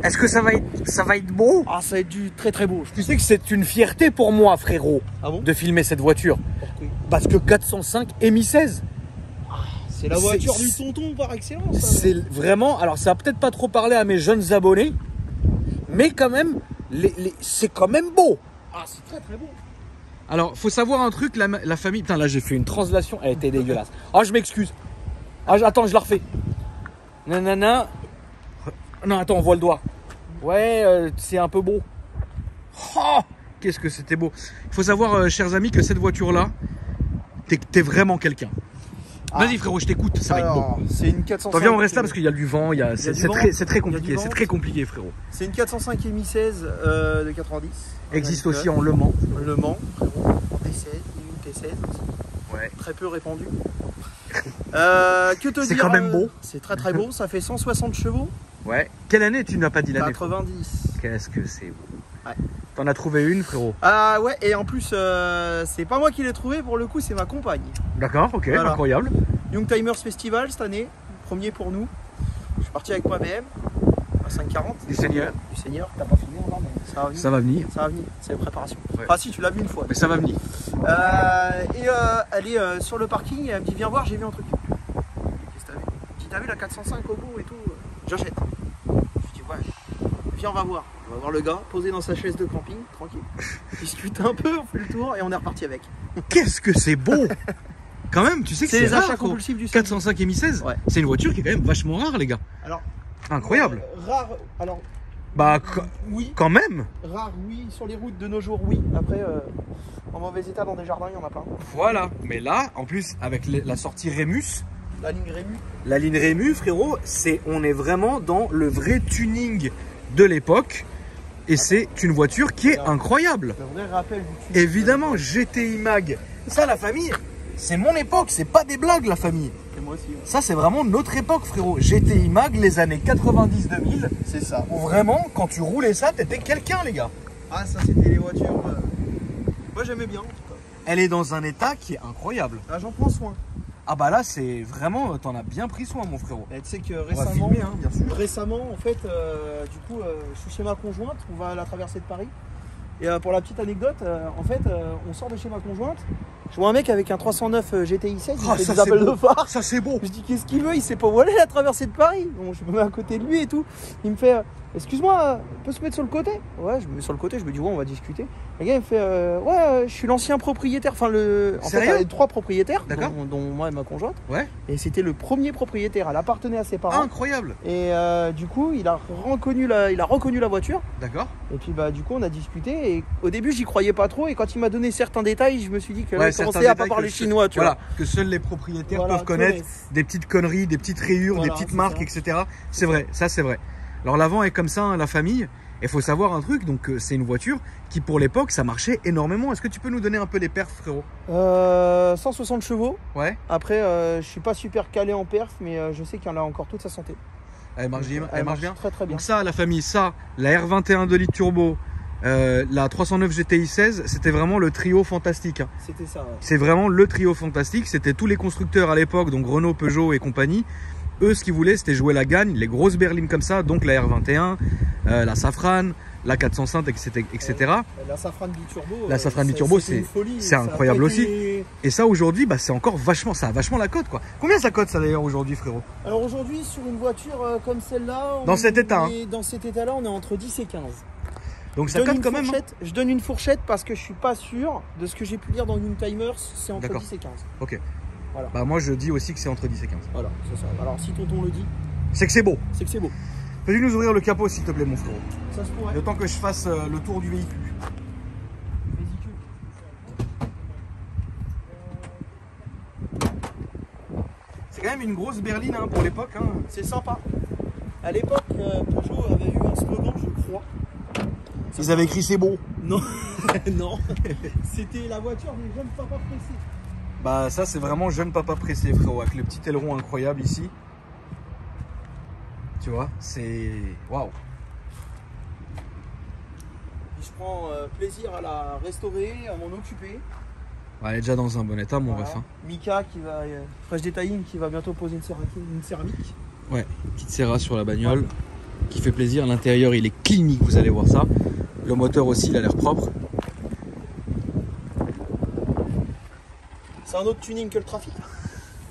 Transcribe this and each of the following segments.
Est-ce que ça va être beau? Ah, ça va être du très très beau. Tu sais que c'est une fierté pour moi, frérot, Ah bon? de filmer cette voiture. Pourquoi? Parce que 405 MI 16. C'est la voiture du tonton par excellence. C'est vraiment, alors ça va peut-être pas trop parler à mes jeunes abonnés, mais quand même, c'est quand même beau. Ah, c'est très très beau. Alors, faut savoir un truc, la famille... Putain, là, j'ai fait une translation, elle était dégueulasse. Ah, je m'excuse. Ah, attends, je la refais. Nanana. Non, attends, on voit le doigt. Ouais, c'est un peu beau. Oh, qu'est-ce que c'était beau. Il faut savoir, chers amis, que cette voiture-là, t'es vraiment quelqu'un. Ah. Vas-y, frérot, je t'écoute, ça va être beau. C'est une 405. Attends, viens, on reste là parce qu'il y a du vent, c'est très compliqué, c'est très compliqué, frérot. C'est une 405 MI 16 de 90. Existe aussi en Le Mans. Le Mans, frérot, en T16, une T16 aussi. Ouais. Très peu répandu. Que te dire? C'est quand même beau. C'est très très beau, ça fait 160 chevaux. Ouais. Quelle année? Tu n'as pas dit l'année? 90. Qu'est-ce que c'est beau. Ouais. T'en as trouvé une, frérot? Ah ouais, et en plus, c'est pas moi qui l'ai trouvé, pour le coup, c'est ma compagne. D'accord, ok, Voilà. incroyable. Youngtimers Festival cette année, premier pour nous. Je suis parti avec ma BM à 540. Du Seigneur. Du Seigneur, t'as pas filmé encore, mais ça va venir. Ça va venir. Ça va venir, c'est la préparation. Ouais. Ah si, tu l'as vu une fois. Mais ça va venir. Elle est sur le parking et elle me dit viens voir, j'ai vu un truc. Qu'est-ce que t'as vu? Je dis t'as vu la 405 au bout et tout? J'achète. Je dis ouais, viens on va voir. On va voir le gars posé dans sa chaise de camping, tranquille. On discute un peu, on fait le tour et on est reparti avec. Qu'est-ce que c'est beau. Quand même, tu sais que C'est c'est les rare, achats gros. compulsifs du 405 MI 16, Ouais. c'est une voiture qui est quand même vachement rare, les gars. Alors, Incroyable. Rare, alors Bah, oui, quand même. rare oui, sur les routes de nos jours oui. Après, en mauvais état dans des jardins, il y en a plein. Voilà. Mais là, en plus, avec la sortie Rémus, La ligne Rému. la ligne Rému, frérot, on est vraiment dans le vrai tuning de l'époque. Et c'est une voiture qui est incroyable. Le vrai rappel du tuning. Évidemment, GTI Mag. Ça, la famille, c'est mon époque, c'est pas des blagues, la famille. Et moi aussi. Ouais. Ça, c'est vraiment notre époque, frérot. GTI Mag, les années 90-2000, C'est ça. où vraiment, quand tu roulais ça, t'étais quelqu'un, les gars. Ah, ça c'était les voitures. Moi j'aimais bien en tout cas. Elle est dans un état qui est incroyable. Ah, j'en prends soin. Ah bah là, c'est vraiment, t'en as bien pris soin, mon frérot. Et tu sais que On va récemment, filmer, hein, bien sûr. récemment en fait, du coup, je suis chez ma conjointe, on va à la traversée de Paris. Et pour la petite anecdote, en fait, on sort de chez ma conjointe. Je vois un mec avec un 309 GTI 16, il Ah, fait ça, des appels c'est beau. de phare. Ça, c'est beau. Je dis qu'est-ce qu'il veut, il sait pas où aller la traversée de Paris. Bon, je me mets à côté de lui et tout. Il me fait excuse-moi, on peut se mettre sur le côté? Ouais, je me mets sur le côté, je me dis ouais, on va discuter. Le gars il me fait ouais, je suis l'ancien propriétaire, enfin en fait, il y avait 3 propriétaires, dont moi et ma conjointe. Ouais. Et c'était le premier propriétaire, elle appartenait à ses parents. Incroyable. Et du coup, il a reconnu la voiture. D'accord. Et puis bah du coup, on a discuté et au début, j'y croyais pas trop et quand il m'a donné certains détails, je me suis dit que là, il commençait à pas parler chinois, tu voilà, vois. que seuls les propriétaires Voilà, peuvent connaître connaissent. des petites conneries, des petites rayures, Voilà, des petites c'est marques, ça. etc. C'est vrai, ça c'est vrai. Alors l'avant est comme ça, hein, la famille. Et il faut savoir un truc, donc c'est une voiture qui pour l'époque ça marchait énormément. Est-ce que tu peux nous donner un peu les perfs, frérot? 160 chevaux. Ouais. Après, je suis pas super calé en perf, mais je sais qu'il y en a encore toute sa santé. Elle marche bien. Elle marche bien. Très très bien. Donc ça, la famille, ça, la R21 2 litres turbo, la 309 GTI 16, c'était vraiment le trio fantastique. Hein. C'était ça. Ouais. C'est vraiment le trio fantastique. C'était tous les constructeurs à l'époque, donc Renault, Peugeot et compagnie. Eux, ce qu'ils voulaient, c'était jouer la gagne, les grosses berlines comme ça, donc la R21, la Safran, la 405, etc. La Safran biturbo. La Safran biturbo, c'est incroyable aussi. Et ça, aujourd'hui, bah, c'est encore vachement, ça a vachement la cote, quoi. Combien ça cote, ça, d'ailleurs, aujourd'hui, frérot? Alors aujourd'hui, sur une voiture comme celle-là, dans cet état, hein. Dans cet état-là, on est entre 10 et 15. Donc ça cote quand même. Hein. Je donne une fourchette parce que je suis pas sûr de ce que j'ai pu lire dans Youngtimers, c'est entre 10 et 15. Ok. Voilà. Bah moi je dis aussi que c'est entre 10 et 15. Voilà, c'est ça. Alors si tonton le dit, c'est que c'est beau. C'est que c'est beau. Peux-tu nous ouvrir le capot s'il te plaît, mon frérot? Ça se pourrait. Le temps que je fasse le tour du véhicule. C'est quand même une grosse berline hein, pour l'époque. Hein. C'est sympa. À l'époque, Peugeot avait eu un slogan, je crois. Ils avaient écrit c'est beau. Non, non. C'était la voiture des jeunes papas pressés. Bah ça c'est vraiment jeune papa pressé, frérot, avec le petit aileron incroyable ici. Tu vois, c'est waouh. Je prends plaisir à la restaurer, à m'en occuper. Ouais, elle est déjà dans un bon état, mon ref. Hein. Mika qui va, Fresh Detailing qui va bientôt poser une céramique. Ouais, petite serra sur la bagnole. qui fait plaisir. L'intérieur, il est clinique, vous allez voir ça. Le moteur aussi, il a l'air propre. C'est un autre tuning que le trafic.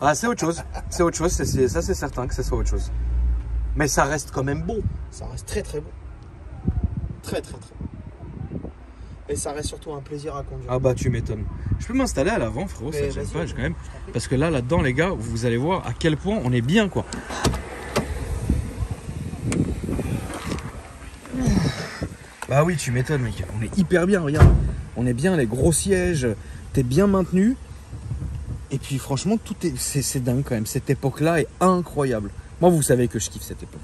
Ah, c'est autre chose. C'est autre chose, ça c'est certain que ça soit autre chose. Mais ça reste quand même beau. Ça reste très très beau. Très très très beau. Et ça reste surtout un plaisir à conduire. Ah bah tu m'étonnes. Je peux m'installer à l'avant, frérot, ça Mais me gêne vas-y, pas quand même. Parce que là-dedans, les gars, vous allez voir à quel point on est bien, quoi. Bah oui, tu m'étonnes, mec. On est hyper bien, regarde. On est bien, les gros sièges, t'es bien maintenu. Et puis franchement, tout est, c'est dingue quand même. Cette époque-là est incroyable. Moi, vous savez que je kiffe cette époque.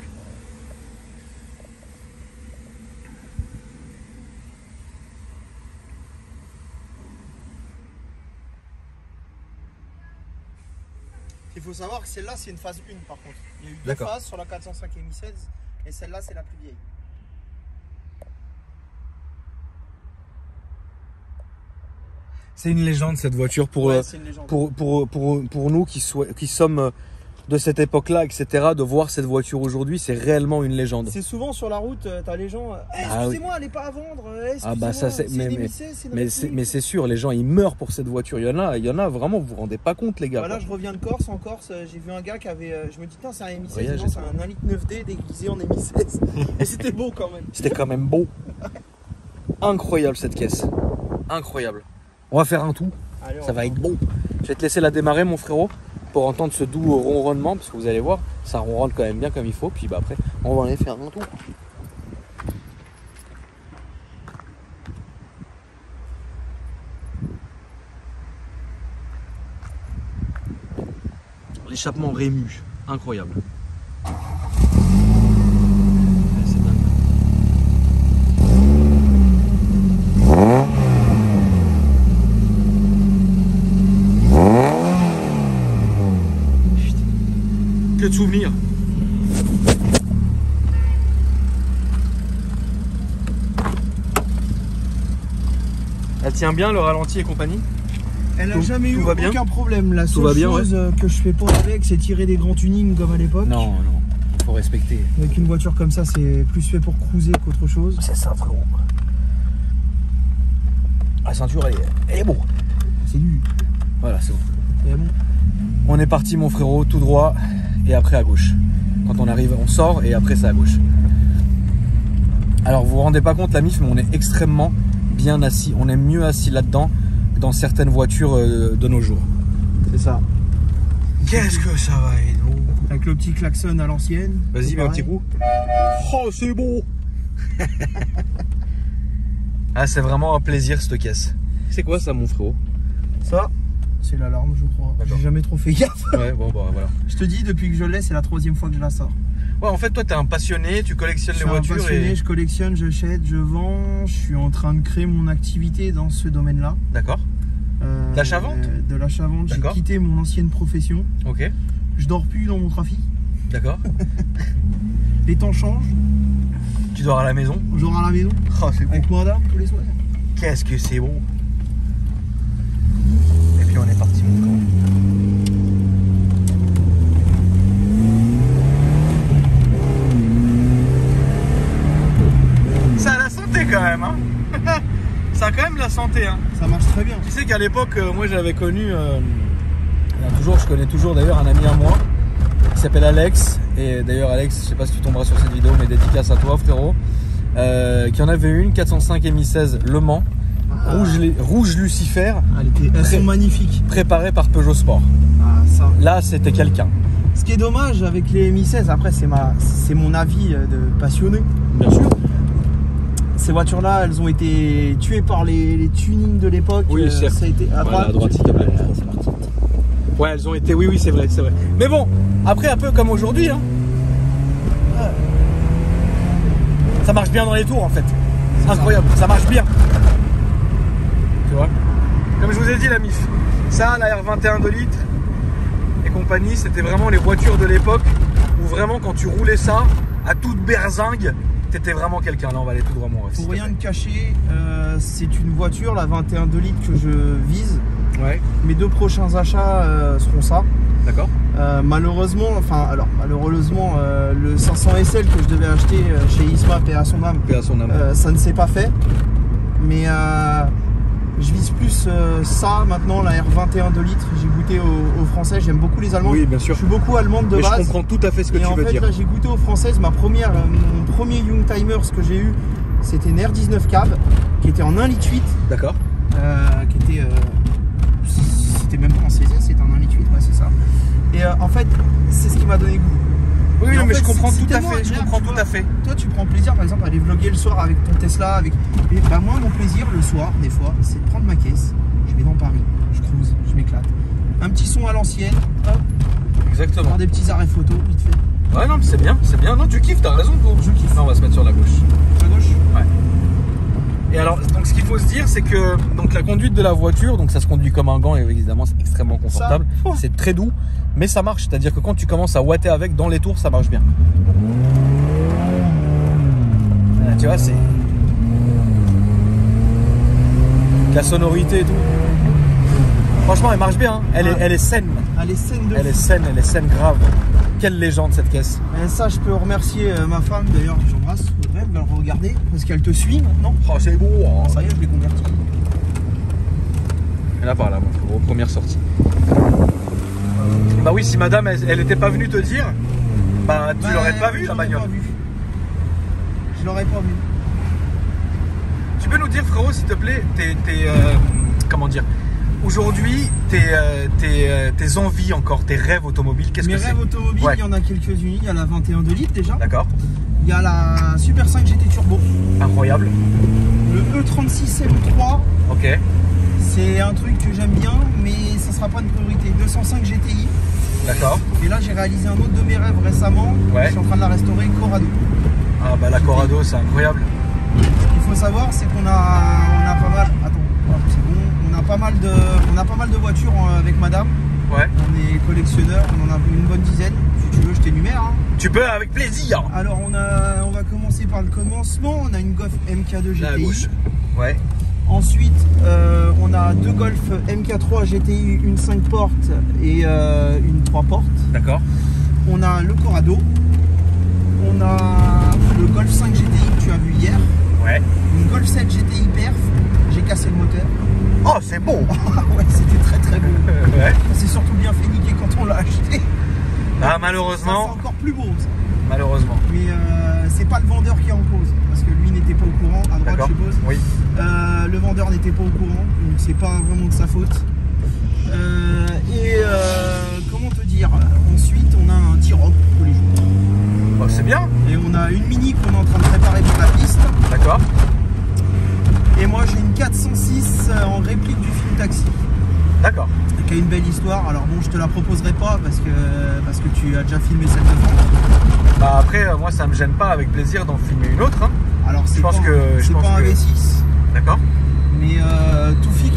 Il faut savoir que celle-là, c'est une phase 1 par contre. Il y a eu deux D'accord. phases sur la 405 et Mi 16 et celle-là, c'est la plus vieille. C'est une légende cette voiture pour, Ouais, c'est une légende. pour nous qui sommes de cette époque-là, etc. De voir cette voiture aujourd'hui, c'est réellement une légende. C'est souvent sur la route, t'as les gens. Ah Excusez-moi, elle n'est pas à vendre. Ah bah ça c'est une mais c'est sûr, les gens ils meurent pour cette voiture. Il y en a vraiment, vous vous rendez pas compte les gars. Voilà, je reviens de Corse. En Corse, j'ai vu un gars qui avait. Je me dis, tiens, c'est un Mi 16, Voyage, non, c'est un 1,9 litre déguisé en Mi 16. Et c'était beau quand même. C'était quand même beau. Incroyable cette caisse. Incroyable. On va faire un tour. Allez, Ça va être bon. Je vais te laisser la démarrer mon frérot pour entendre ce doux ronronnement parce que vous allez voir, ça ronronne quand même bien comme il faut. Puis bah après, on va aller faire un tour. L'échappement Rému, incroyable. Ouais, c'est dingue. Putain. Que de souvenirs. Elle tient bien, le ralenti et compagnie. Elle a Tout- jamais tout eu va bien aucun problème. La Tout seule va bien, chose que je fais pas avec, c'est tirer des grands tunings comme à l'époque. Non, il faut respecter. Avec une voiture comme ça, c'est plus fait pour cruiser qu'autre chose. C'est ça, frérot. La ceinture, elle est bon. C'est du. Voilà, c'est bon. C'est bon. On est parti, mon frérot, tout droit et après à gauche. Quand on arrive, on sort et après c'est à gauche. Alors, vous vous rendez pas compte, la MIF, mais on est extrêmement bien assis. On est mieux assis là-dedans que dans certaines voitures de nos jours. C'est ça. Qu'est-ce que ça va être beau. Avec le petit klaxon à l'ancienne. Vas-y, c'est mets un pareil. petit coup. Oh, c'est beau. Ah, c'est vraiment un plaisir cette caisse. C'est quoi ça, mon frérot? Ça, c'est l'alarme, je crois. D'accord. J'ai jamais trop fait gaffe. Ouais, bon, bah voilà. Je te dis, depuis que je l'ai, c'est la 3e fois que je la sors. Ouais, en fait, toi, t'es un passionné, tu collectionnes Je les suis un voitures passionné, et... je collectionne, je jette, je vends. Je suis en train de créer mon activité dans ce domaine-là. D'accord. L'achat-vente De l'achat-vente. J'ai D'accord. quitté mon ancienne profession. Ok. Je dors plus dans mon trafic. D'accord. Les temps changent. Tu dors à la maison. Je dors à la maison Oh, c'est beau. avec moi d'âme tous les soirs. Qu'est-ce que c'est beau. Et puis on est parti, mon frérot. Ça a la santé quand même, hein. Ça a quand même la santé, hein. Ça marche très bien. Tu sais qu'à l'époque, moi j'avais connu, je connais toujours d'ailleurs un ami à moi qui s'appelle Alex. Et d'ailleurs Alex, je sais pas si tu tomberas sur cette vidéo, mais dédicace à toi frérot. Qui en avait une 405 Mi 16 Le Mans, rouge Lucifer, Elles sont magnifiques. préparée par Peugeot Sport. Ah, ça. Là c'était quelqu'un. Ce qui est dommage avec les Mi 16, après c'est mon avis de passionné. Bien sûr. Ces voitures-là, elles ont été tuées par les tunings de l'époque. Oui, certes. Ça a été à Voilà, droite. à droite, s'il te plaît. C'est parti. Ouais, elles ont été, oui, c'est vrai, c'est vrai. Mais bon, après un peu comme aujourd'hui, hein. Ça marche bien dans les tours en fait. C'est incroyable, ça marche bien. Tu vois. Comme je vous ai dit la MIF, ça, la R21 2 litres et compagnie, c'était vraiment les voitures de l'époque où vraiment quand tu roulais ça à toute berzingue, t'étais vraiment quelqu'un. Là on va aller tout droit mon ref. Pour rien te cacher, c'est une voiture, la 21 2 litres que je vise. Ouais, Mes 2 prochains achats seront ça. d'accord. Malheureusement, le 500 SL que je devais acheter chez Isma, paix à son âme, ça ne s'est pas fait. Mais je vise plus ça maintenant, la R21 2 litres. J'ai goûté aux français, j'aime beaucoup les allemandes. Oui, bien sûr. Je suis beaucoup allemande de base. Je comprends tout à fait ce que tu veux dire. Et en fait, là, j'ai goûté aux françaises. Mon premier Youngtimers que j'ai eu, c'était une R19 cab qui était en 1,8 litre. D'accord. C'était même pas en 16, c'était en 1,8 litre, ouais, c'est ça. Et en fait, c'est ce qui m'a donné goût. Oui, mais fait, je comprends tout à tellement fait. Je agréable, comprends tu tout vois. à fait. Toi, tu prends plaisir, par exemple, à aller vlogger le soir avec ton Tesla. Et bah, moi, mon plaisir le soir, des fois, c'est de prendre ma caisse. Je vais dans Paris, je cruise, je m'éclate. Un petit son à l'ancienne, hop. Exactement. Faire des petits arrêts photo, vite fait. Ouais, non, mais c'est bien, c'est bien. Non, tu kiffes, t'as raison, gros. Je kiffe. Non, on va se mettre sur la gauche. À gauche. Ouais. Et alors, donc ce qu'il faut se dire, c'est que donc la conduite de la voiture, donc ça se conduit comme un gant et évidemment c'est extrêmement confortable. C'est très doux, mais ça marche. C'est-à-dire que quand tu commences à ouatter avec dans les tours, ça marche bien. Tu vois, c'est la sonorité et tout. Franchement, elle marche bien. Hein. Elle est saine. Elle est saine de Elle est saine grave. Quelle légende cette caisse. Et ça, je peux remercier ma femme d'ailleurs, j'embrasse Audrey, elle va le regarder parce qu'elle te suit maintenant. Oh, c'est beau. Hein. Ça y est, je l'ai converti. Et là, par là, mon frérot, première sortie. Bah oui, si madame, elle était pas venue te dire, bah tu l'aurais pas vu la bagnole. Je l'aurais pas vu. Tu peux nous dire, frérot, s'il te plaît, comment dire, aujourd'hui, tes envies encore, tes rêves automobiles, qu'est-ce que c'est? Mes rêves automobiles, il y en a quelques-unis. Il y a la 21 2 litres déjà. D'accord. Il y a la Super 5 GT Turbo. Incroyable. Le E36 M3. Ok. C'est un truc que j'aime bien, mais ça sera pas une priorité. 205 GTI. D'accord. Et là, j'ai réalisé un autre de mes rêves récemment. Ouais. Je suis en train de la restaurer, Corrado. Ah bah la Corrado, c'est incroyable. Ce qu'il faut savoir, c'est qu'on a pas mal. Attends, c'est bon. On a pas mal de voitures avec madame. Ouais. On est collectionneurs, on en a une bonne dizaine. Si tu veux, je t'énumère. Hein. Tu peux avec plaisir. Alors, on va commencer par le commencement. On a une Golf MK2 GTI. À gauche. Ouais. Ensuite, on a deux Golf MK3 GTI, une 5 portes et une 3 portes. D'accord. On a le Corrado. On a le Golf 5 GTI que tu as vu hier. Ouais. Une Golf 7 GTI perf. J'ai cassé le moteur. Oh, c'est beau. Ouais, c'était très très beau. Ouais. C'est surtout bien fait niquer quand on l'a acheté. Ah, malheureusement. C'est encore plus beau ça. Malheureusement. Mais c'est pas le vendeur qui est en cause. Parce que lui n'était pas au courant. À droite, je suppose. Oui. Le vendeur n'était pas au courant. Donc c'est pas vraiment de sa faute. Comment te dire, ensuite on a un T-Roc tous les jours. Oh, c'est bien. Et on a une Mini qu'on est en train de préparer pour la piste. D'accord. Et moi j'ai une 406 en réplique du film Taxi. D'accord. Qui a une belle histoire. Alors bon, je te la proposerai pas parce que tu as déjà filmé celle de France. Bah après, moi ça me gêne pas, avec plaisir d'en filmer une autre. Hein. Alors c'est pas, je pense pas un V6. D'accord. Mais Toufik,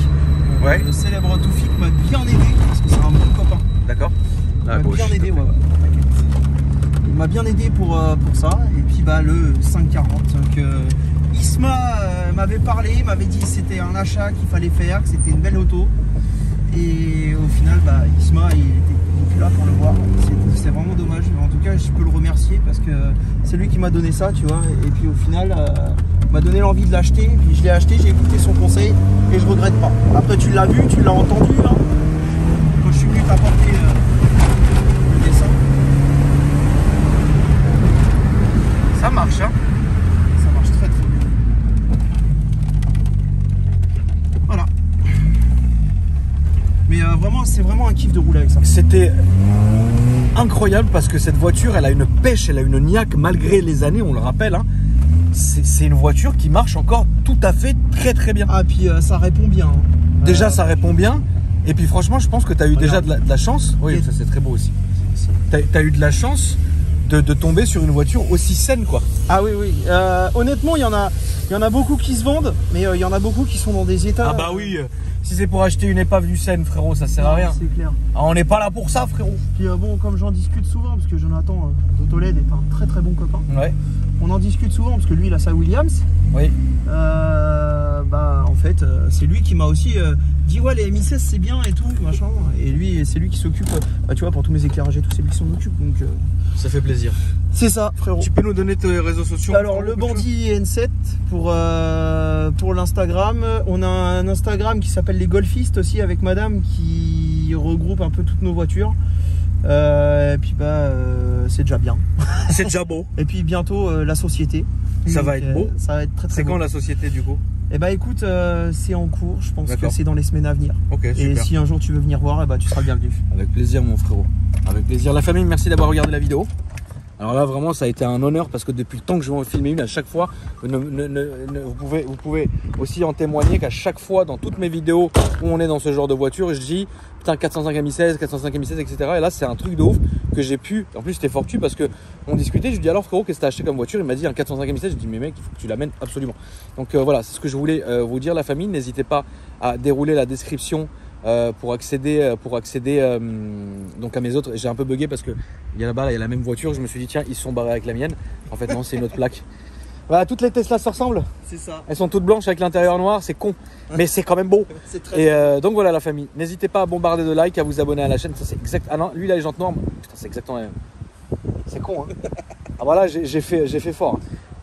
ouais. Le célèbre Toufik m'a bien aidé parce que c'est un bon copain. D'accord. Il m'a bien aidé, ouais. Il m'a bien aidé pour ça. Et puis bah le 540. Donc Isma m'avait parlé, m'avait dit que c'était un achat qu'il fallait faire, que c'était une belle auto. Et au final, bah, Isma il était plus là pour le voir. C'est vraiment dommage. Mais en tout cas, je peux le remercier parce que c'est lui qui m'a donné ça, tu vois. Et puis au final, m'a donné l'envie de l'acheter. Puis je l'ai acheté, j'ai écouté son conseil et je regrette pas. Après, tu l'as vu, tu l'as entendu hein, quand je suis venu t'apporter le dessin. Ça marche, hein. Ça marche très très bien. Voilà. Mais vraiment, c'est vraiment un kiff de rouler avec ça. C'était incroyable parce que cette voiture, elle a une pêche, elle a une niaque malgré les années, on le rappelle. Hein. C'est une voiture qui marche encore tout à fait très très bien. Ah, puis ça répond bien. Hein. Déjà, ça répond bien. Et puis franchement, je pense que tu as eu déjà de la chance. Oui, ça c'est très beau aussi. Tu as eu de la chance de tomber sur une voiture aussi saine, quoi. Ah oui, oui. Honnêtement, il y en a beaucoup qui se vendent, mais il y en a beaucoup qui sont dans des états... Ah bah oui, si c'est pour acheter une épave du Seine, frérot, ça sert à rien. C'est clair. Ah, on n'est pas là pour ça, frérot. Puis bon, comme j'en discute souvent, parce que Jonathan d'Autoled est un très très bon copain. Ouais. on en discute souvent parce que lui il a sa Williams. Oui. Bah en fait c'est lui qui m'a aussi dit ouais les Mi-16 c'est bien et tout machin. Et lui c'est lui qui s'occupe, bah, tu vois, pour tous mes éclairages et tout, c'est lui qui s'en occupe, donc Ça fait plaisir. c'est ça frérot. Tu peux nous donner tes réseaux sociaux? Alors le bandit N7 pour l'Instagram. On a un Instagram qui s'appelle les Golfistes aussi avec madame qui regroupe un peu toutes nos voitures. Et puis bah c'est déjà bien. C'est déjà beau. Et puis bientôt la société. Ça Donc, va être beau. Ça va être très C'est beau. quand la société du coup? Et bah écoute, c'est en cours, je pense que D'accord. c'est dans les semaines à venir. Ok, Et super. si un jour tu veux venir voir, tu seras le bienvenu. Avec plaisir mon frérot. Avec plaisir. La famille, merci d'avoir regardé la vidéo. Alors là vraiment ça a été un honneur parce que depuis le temps que je vais en filmer une à chaque fois, vous pouvez aussi en témoigner qu'à chaque fois dans toutes mes vidéos où on est dans ce genre de voiture, je dis putain 405 Mi-16, 405 Mi-16, etc. Et là c'est un truc de ouf que j'ai pu, en plus c'était fortuit parce que on discutait, je lui dis alors frérot qu'est-ce que t'as acheté comme voiture? Il m'a dit un 405 Mi-16, je dis mais mec il faut que tu l'amènes absolument. Donc voilà, c'est ce que je voulais vous dire la famille, n'hésitez pas à dérouler la description pour accéder donc à mes autres. J'ai un peu bugué parce que il y a là-bas, il y a la même voiture. Je me suis dit tiens ils se sont barrés avec la mienne. En fait non, c'est une autre plaque. Voilà, toutes les Tesla se ressemblent. C'est ça. Elles sont toutes blanches avec l'intérieur noir, c'est con, mais c'est quand même beau. C'est très Et donc voilà la famille. N'hésitez pas à bombarder de likes, à vous abonner à la chaîne. Ça c'est exact. Ah non, lui il a les jantes noires. Putain c'est exactement la même. C'est con hein. Ah voilà j'ai fait fort.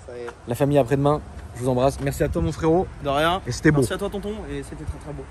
Ça y est. La famille après-demain. Je vous embrasse. Merci à toi mon frérot. De rien. Et c'était beau. Merci à toi tonton et c'était très très beau.